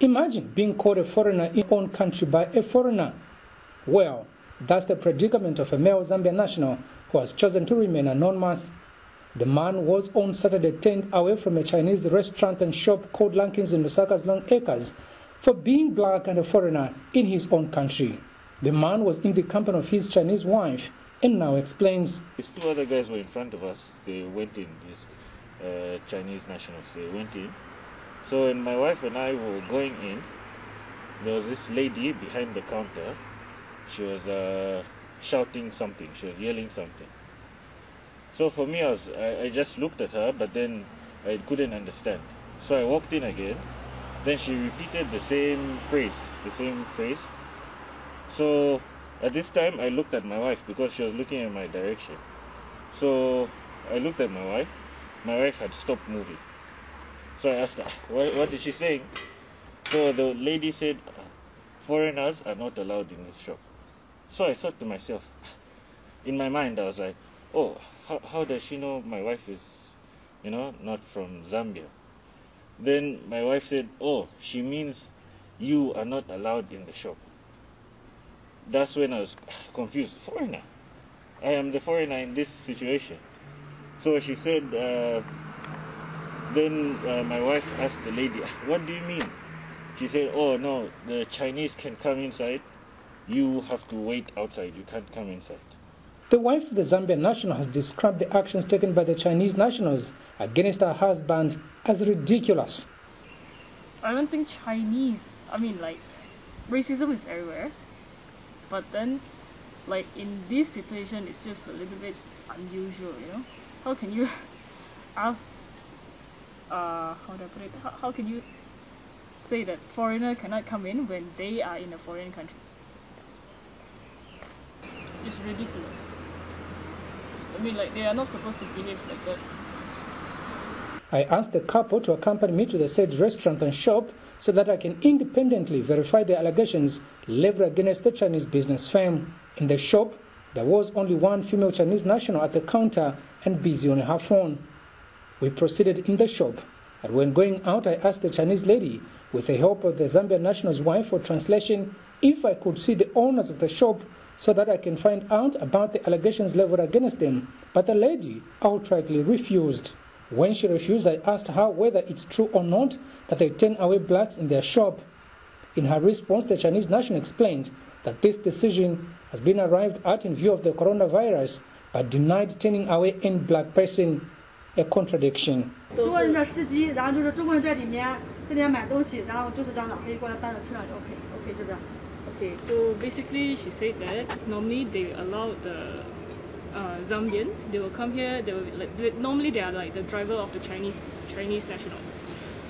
Imagine being called a foreigner in your own country by a foreigner. Well, that's the predicament of a male Zambian national who has chosen to remain anonymous. The man was on Saturday turned away from a Chinese restaurant and shop called Lankins in Lusaka's Long Acres for being black and a foreigner in his own country. The man was in the company of his Chinese wife and now explains. These two other guys were in front of us. They went in, these Chinese nationals, they went in. So when my wife and I were going in, there was this lady behind the counter. She was shouting something, she was yelling something. So for me, I just looked at her, but then I couldn't understand. So I walked in again. Then she repeated the same phrase. So at this time, I looked at my wife because she was looking in my direction. So I looked at my wife. My wife had stopped moving. So I asked her, what is she saying? So the lady said, foreigners are not allowed in this shop. So I thought to myself, in my mind, I was like, oh, how does she know my wife is, not from Zambia? Then my wife said, oh, she means you are not allowed in the shop. That's when I was confused. Foreigner? I am the foreigner in this situation. So she said, then my wife asked the lady, what do you mean? She said, oh no, the Chinese can come inside. You have to wait outside. You can't come inside. The wife of the Zambian national has described the actions taken by the Chinese nationals against her husband as ridiculous. I don't think Chinese, racism is everywhere. But then, in this situation, it's just a little bit unusual, How can you ask, how do I put it? How can you say that foreigner cannot come in when they are in a foreign country? It's ridiculous. They are not supposed to behave like that. I asked the couple to accompany me to the said restaurant and shop so that I can independently verify the allegations leveled against the Chinese business firm. In the shop, there was only one female Chinese national at the counter and busy on her phone. We proceeded in the shop, and when going out I asked the Chinese lady, with the help of the Zambian national's wife for translation, if I could see the owners of the shop so that I can find out about the allegations leveled against them, but the lady outrightly refused. When she refused, I asked her whether it's true or not that they turn away blacks in their shop. In her response, the Chinese national explained that this decision has been arrived at in view of the coronavirus, but denied turning away any black person, a contradiction. Okay, so basically she said that normally they allow the Zambians, they will come here, normally they are like the driver of the Chinese national.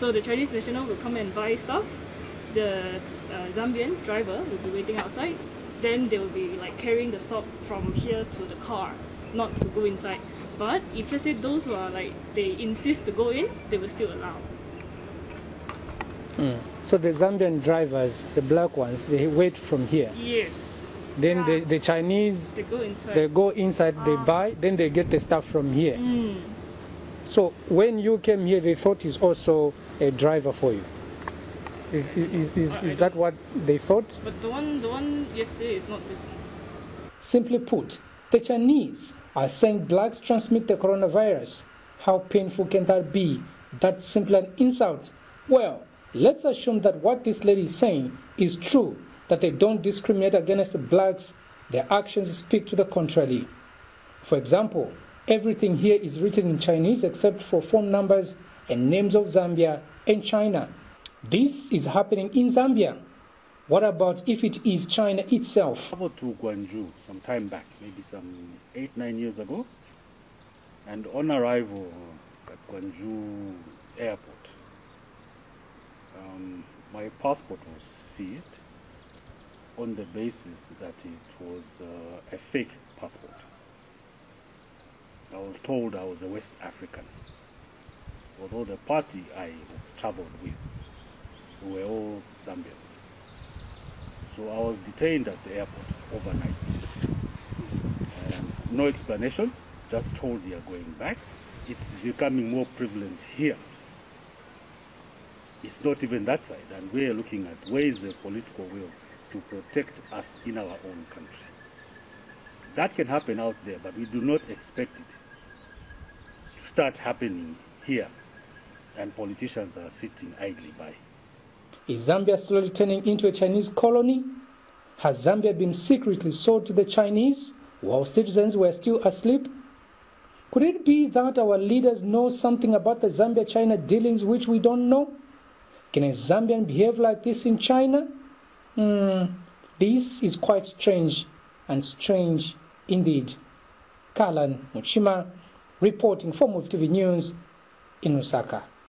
So the Chinese national will come and buy stuff, the Zambian driver will be waiting outside, then they will be carrying the stock from here to the car, not to go inside. But if let's say those who are they insist to go in, they will still allow. So the Zambian drivers, the black ones, they wait from here. Yes. Then the Chinese, they go inside, they buy, then they get the stuff from here. So when you came here, they thought he's also a driver for you. Is that what they thought? But the one yesterday is not this one. Simply put, the Chinese are saying blacks transmit the coronavirus. How painful can that be? That's simply an insult. Well, let's assume that what this lady is saying is true, that they don't discriminate against the blacks. Their actions speak to the contrary. For example, everything here is written in Chinese except for phone numbers and names of Zambia and China. This is happening in Zambia. What about if it is China itself? I traveled to Gwangju some time back, maybe some 8-9 years ago. And on arrival at Gwangju airport, my passport was seized on the basis that it was a fake passport. I was told I was a West African, although the party I traveled with were all Zambians. So I was detained at the airport overnight. No explanation, just told you are going back. It's becoming more prevalent here. It's not even that side, and we're looking at where is the political will to protect us in our own country. That can happen out there, but we do not expect it to start happening here, and politicians are sitting idly by. Is Zambia slowly turning into a Chinese colony? Has Zambia been secretly sold to the Chinese while citizens were still asleep? Could it be that our leaders know something about the Zambia-China dealings which we don't know? Can a Zambian behave like this in China? This is quite strange, and strange indeed. Kalan Muchima reporting for Move TV News in Lusaka.